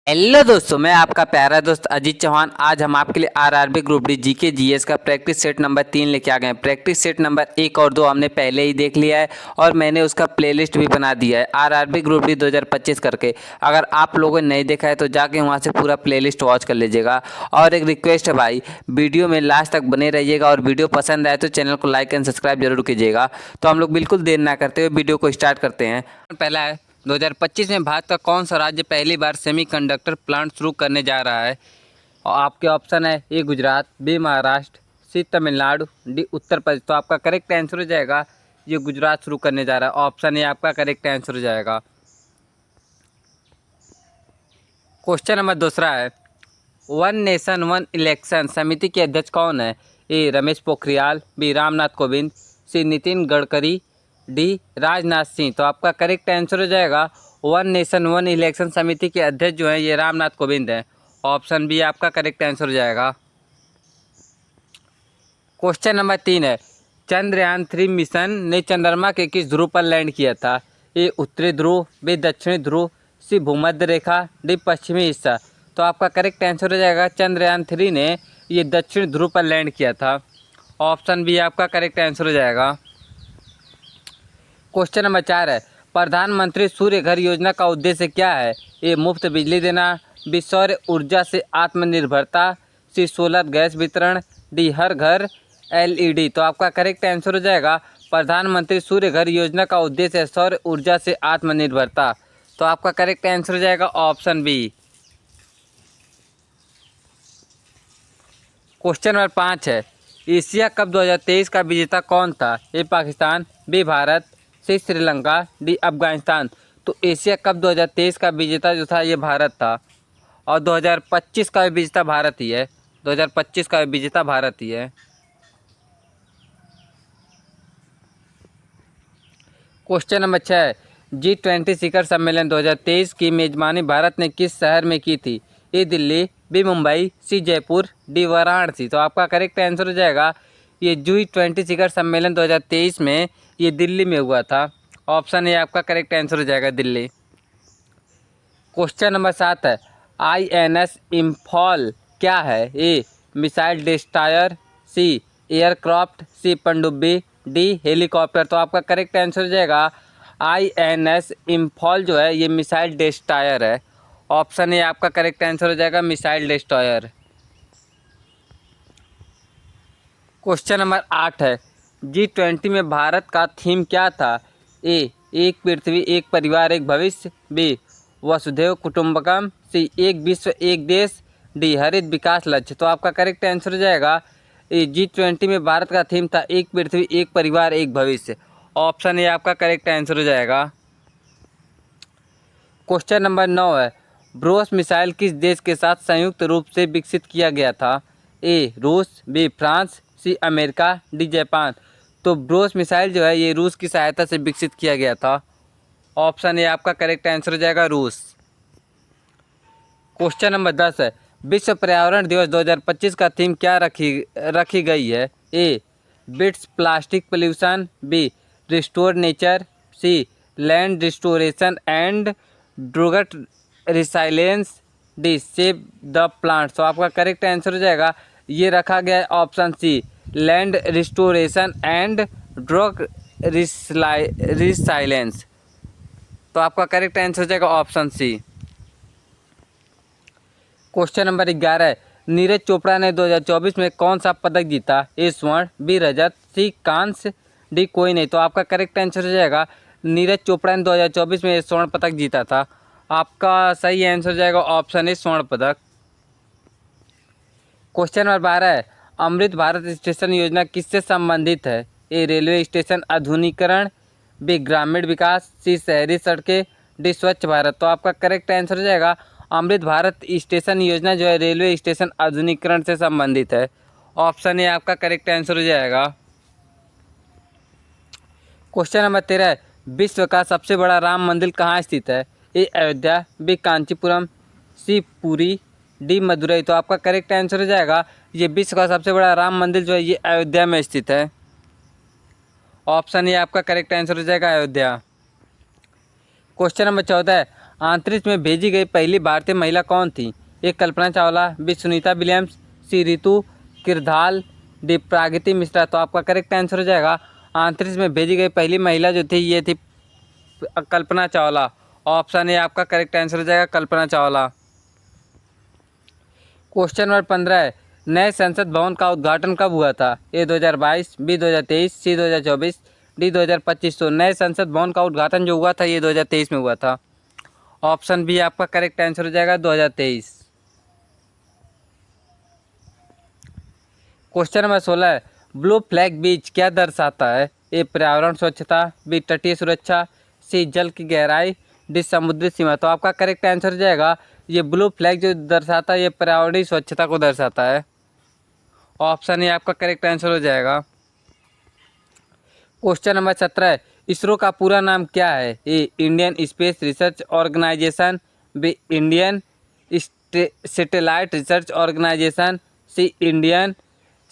Hello दोस्तों, मैं आपका प्यारा दोस्त अजीत चौहान। आज हम आपके लिए RRB group D GK GS का प्रैक्टिस सेट नंबर 3 लेके आ गए हैं। प्रैक्टिस सेट नंबर 1 और 2 हमने पहले ही देख लिया है और मैंने उसका प्लेलिस्ट भी बना दिया है आरआरबी ग्रुप डी 2025 करके। अगर आप लोगों ने नहीं देखा है तो जाके वहाँ से पूरा प्लेलिस्ट वॉच कर लीजिएगा। और एक रिक्वेस्ट है भाई, वीडियो में लास्ट तक बने रहिएगा और वीडियो पसंद आए तो चैनल को लाइक एंड सब्सक्राइब जरूर कीजिएगा। तो हम लोग बिल्कुल देर ना करते हुए वीडियो को स्टार्ट करते हैं। पहला है 2025 में भारत का कौन सा राज्य पहली बार सेमीकंडक्टर प्लांट शुरू करने जा रहा है। और आपके ऑप्शन है ए गुजरात, बी महाराष्ट्र, सी तमिलनाडु, डी उत्तर प्रदेश। तो आपका करेक्ट आंसर हो जाएगा ये गुजरात शुरू करने जा रहा है। ऑप्शन ए आपका करेक्ट आंसर हो जाएगा। क्वेश्चन नंबर दूसरा है, वन नेशन वन इलेक्शन समिति के अध्यक्ष कौन है। ए रमेश पोखरियाल, बी रामनाथ कोविंद, सी नितिन गडकरी, डी राजनाथ सिंह। तो आपका करेक्ट आंसर हो जाएगा वन नेशन वन इलेक्शन समिति के अध्यक्ष जो हैं ये रामनाथ कोविंद हैं। ऑप्शन बी आपका करेक्ट आंसर हो जाएगा। क्वेश्चन नंबर 3 है, चंद्रयान 3 मिशन ने चंद्रमा के किस ध्रुव पर लैंड किया था। ए उत्तरी ध्रुव, बी दक्षिणी ध्रुव, सी भूमध्य रेखा, डी पश्चिमी हिस्सा। तो आपका करेक्ट आंसर हो जाएगा चंद्रयान 3 ने ये दक्षिणी ध्रुव पर लैंड किया था। ऑप्शन बी आपका करेक्ट आंसर हो जाएगा। क्वेश्चन नंबर 4 है, प्रधानमंत्री सूर्य घर योजना का उद्देश्य क्या है। ए मुफ्त बिजली देना, बी सौर ऊर्जा से आत्मनिर्भरता, सी सोलर गैस वितरण, डी हर घर एलईडी। तो आपका करेक्ट आंसर हो जाएगा प्रधानमंत्री सूर्य घर योजना का उद्देश्य है सौर ऊर्जा से आत्मनिर्भरता। तो आपका करेक्ट आंसर हो जाएगा ऑप्शन बी। क्वेश्चन नंबर 5 है, एशिया कप 2023 का विजेता कौन था। ए पाकिस्तान, बी भारत, सी श्रीलंका, डी अफगानिस्तान। तो एशिया कप 2023 का विजेता जो था ये भारत था और 2025 का भी विजेता भारत ही है। 2025 का भी विजेता भारत ही है। क्वेश्चन नंबर 6 है, G20 शिखर सम्मेलन 2023 की मेजबानी भारत ने किस शहर में की थी। ए दिल्ली, बी मुंबई, सी जयपुर, डी वाराणसी। तो आपका करेक्ट आंसर हो जाएगा ये G20 शिखर सम्मेलन 2023 में ये दिल्ली में हुआ था। ऑप्शन ए आपका करेक्ट आंसर हो जाएगा दिल्ली। क्वेश्चन नंबर 7 है, INS इम्फॉल क्या है। ए मिसाइल डिस्ट्रॉयर, सी एयरक्राफ्ट, सी पनडुब्बी, डी हेलीकॉप्टर। तो आपका करेक्ट आंसर हो जाएगा INS इम्फॉल जो है ये मिसाइल डिस्ट्रॉयर है। ऑप्शन ए आपका करेक्ट आंसर हो जाएगा मिसाइल डिस्ट्रॉयर। क्वेश्चन नंबर 8 है, G20 में भारत का थीम क्या था। ए एक पृथ्वी एक परिवार एक भविष्य, बी वसुधैव कुटुंबकम, सी एक विश्व एक देश, डी हरित विकास लक्ष्य। तो आपका करेक्ट आंसर हो जाएगा ये G20 में भारत का थीम था एक पृथ्वी एक परिवार एक भविष्य। ऑप्शन ए आपका करेक्ट आंसर हो जाएगा। क्वेश्चन नंबर 9 है, ब्रोस मिसाइल किस देश के साथ संयुक्त रूप से विकसित किया गया था। ए रूस, B France, C America, D Japan. तो ब्रोस मिसाइल जो है ये रूस की सहायता से विकसित किया गया था। ऑप्शन ए आपका करेक्ट आंसर हो जाएगा रूस। क्वेश्चन नंबर 10 है, विश्व पर्यावरण दिवस 2025 का थीम क्या रखी गई है। A beat plastic pollution, B restore nature, C land restoration and drought resilience, D save the plant. तो आपका करेक्ट आंसर हो जाएगा ये रखा गया है option C land restoration and drought resilience. तो आपका करेक्ट आंसर हो जाएगा ऑप्शन सी। क्वेश्चन नंबर 11 है, नीरज चोपड़ा ने 2024 में कौन सा पदक जीता। ए स्वर्ण, बी रजत, सी कांस्य, डी कोई नहीं। तो आपका करेक्ट आंसर हो जाएगा नीरज चोपड़ा ने 2024 में स्वर्ण पदक जीता था। आपका सही आंसर हो जाएगा ऑप्शन ए स्वर्ण पदक। क्वेश्चन नंबर 12 है, अमृत भारत स्टेशन योजना किससे संबंधित है। ए रेलवे स्टेशन आधुनिकीकरण, बी ग्रामीण विकास, सी शहरी सड़कें, डी स्वच्छ भारत। तो आपका करेक्ट आंसर हो जाएगा अमृत भारत स्टेशन योजना जो है रेलवे स्टेशन आधुनिकीकरण से संबंधित है। ऑप्शन ए आपका करेक्ट आंसर हो जाएगा। क्वेश्चन नंबर 13 है, विश्व का सबसे बड़ा राम मंदिर कहाँ स्थित है। ए अयोध्या, बी कांचीपुरम, सी पुरी, डी मदुरई। तो आपका करेक्ट आंसर हो जाएगा ये विश्व का सबसे बड़ा राम मंदिर जो है ये अयोध्या में स्थित है। ऑप्शन ए आपका करेक्ट आंसर हो जाएगा अयोध्या। क्वेश्चन नंबर 14 है, अंतरिक्ष में भेजी गई पहली भारतीय महिला कौन थी? ए कल्पना चावला, बी सुनीता विलियम्स, सी रितु किरधाल, डी प्रागति मिश्रा। तो आपका करेक्ट आंसर हो जाएगा अंतरिक्ष में भेजी गई पहली महिला जो थी ये थी कल्पना चावला। ऑप्शन ए आपका करेक्ट आंसर हो जाएगा कल्पना चावला। क्वेश्चन नंबर 15 है, नए संसद भवन का उद्घाटन कब हुआ था? ए 2022, बी 2023, सी 2024, डी 2025। तो नए संसद भवन का उद्घाटन जो हुआ था ये 2023 में हुआ था। ऑप्शन बी आपका करेक्ट आंसर हो जाएगा 2023। क्वेश्चन नंबर 16 है, ब्लू फ्लैग बीच क्या दर्शाता है? ए पर्यावरण स्वच्छता, बी तटीय सुरक्षा, सी जल की गहराई, डी समुद्री सीमा। तो आपका करेक्ट आंसर हो जाएगा ये ब्लू फ्लैग जो दर्शाता है ये पर्यावरणीय स्वच्छता को दर्शाता है। ऑप्शन ए आपका करेक्ट आंसर हो जाएगा। क्वेश्चन नंबर 17 है, इसरो का पूरा नाम क्या है? A Indian space research organisation, B Indian satellite research organisation, C Indian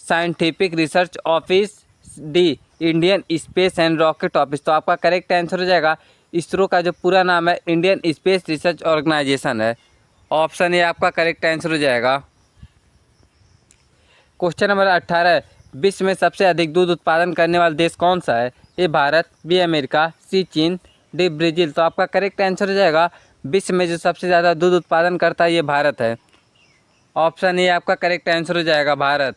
scientific research office, D Indian space and rocket office. तो आपका करेक्ट आंसर हो जाएगा इसरो का जो पूरा नाम है इंडियन स्पेस रिसर्च ऑर्गेनाइजेशन है। ऑप्शन ए आपका करेक्ट आंसर हो जाएगा। क्वेश्चन नंबर 18 है, विश्व में सबसे अधिक दूध उत्पादन करने वाला देश कौन सा है? ए भारत, बी अमेरिका, सी चीन, डी ब्राज़ील। तो आपका करेक्ट आंसर हो जाएगा विश्व में जो सबसे ज़्यादा दूध उत्पादन करता है ये भारत है। ऑप्शन ए आपका करेक्ट आंसर हो जाएगा भारत।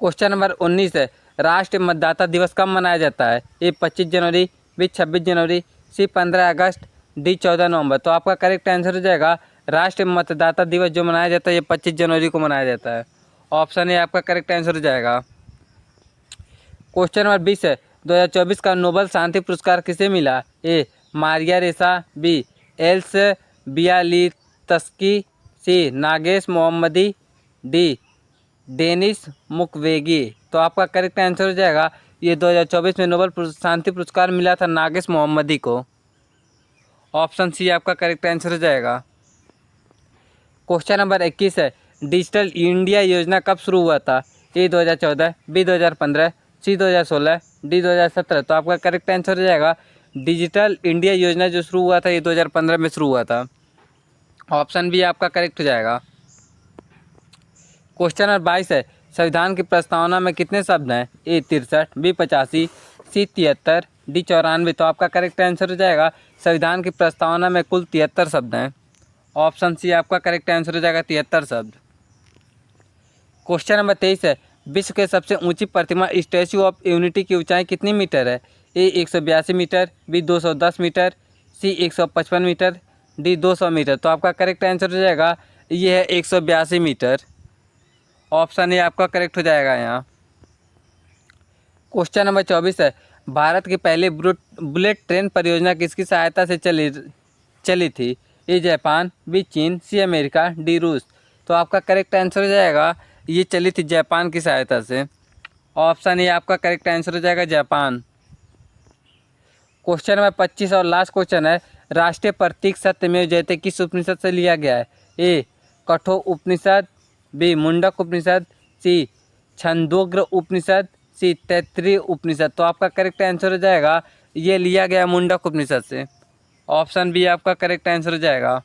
क्वेश्चन नंबर 19 है, राष्ट्रीय मतदाता दिवस कब मनाया जाता है? ए 25 जनवरी, बी 26 जनवरी, सी 15 अगस्त, डी 14 नवंबर। तो आपका करेक्ट आंसर हो जाएगा राष्ट्रीय मतदाता दिवस जो मनाया जाता है ये 25 जनवरी को मनाया जाता है। ऑप्शन ए आपका करेक्ट आंसर हो जाएगा। क्वेश्चन नंबर 20 है, 2024 का नोबेल शांति पुरस्कार किसे मिला? ए मारिया रेसा, बी एल्स बियालित्स्की, सी नागेश मोहम्मदी, डी डेनिस मुक्वेगी। तो आपका करेक्ट आंसर हो जाएगा ये 2024 में नोबेल शांति पुरस्कार मिला था नागेश मोहम्मदी को। ऑप्शन सी आपका करेक्ट आंसर हो जाएगा। क्वेश्चन नंबर 21 है, डिजिटल इंडिया योजना कब शुरू हुआ था? ए 2014, बी 2015, सी 2016, डी 2017। तो आपका करेक्ट आंसर हो जाएगा डिजिटल इंडिया योजना जो शुरू हुआ था ये 2015 में शुरू हुआ था। ऑप्शन बी आपका करेक्ट हो जाएगा। क्वेश्चन नंबर 22 है, संविधान की प्रस्तावना में कितने शब्द हैं? ए 63, बी 85, सी 73, डी 94। तो आपका करेक्ट आंसर हो जाएगा संविधान की प्रस्तावना में कुल 73 शब्द हैं। ऑप्शन सी आपका करेक्ट आंसर हो जाएगा 73 शब्द। क्वेश्चन नंबर 23 है, विश्व के सबसे ऊंची प्रतिमा स्टैच्यू ऑफ यूनिटी की ऊंचाई कितनी मीटर है? ए 182 मीटर, बी 210 मीटर, सी 155 मीटर, डी 200 मीटर। तो आपका करेक्ट आंसर हो जाएगा ये है 182 मीटर। ऑप्शन ए आपका करेक्ट हो जाएगा यहाँ। क्वेश्चन नंबर 24 है, भारत की पहली बुलेट ट्रेन परियोजना किसकी सहायता से चली थी? ए जापान, बी चीन, सी अमेरिका, डी रूस। तो आपका करेक्ट आंसर हो जाएगा ये चली थी जापान की सहायता से। ऑप्शन ए आपका करेक्ट आंसर हो जाएगा जापान। क्वेश्चन नंबर 25 और लास्ट क्वेश्चन है, राष्ट्रीय प्रतीक सत्यमेव जयते किस उपनिषद से लिया गया है? ए कठोर उपनिषद, बी मुंडक उपनिषद, सी छंदोग्र उपनिषद, सी तैत्तिरीय उपनिषद। तो आपका करेक्ट आंसर हो जाएगा ये लिया गया मुंडक उपनिषद से। ऑप्शन बी आपका करेक्ट आंसर हो जाएगा।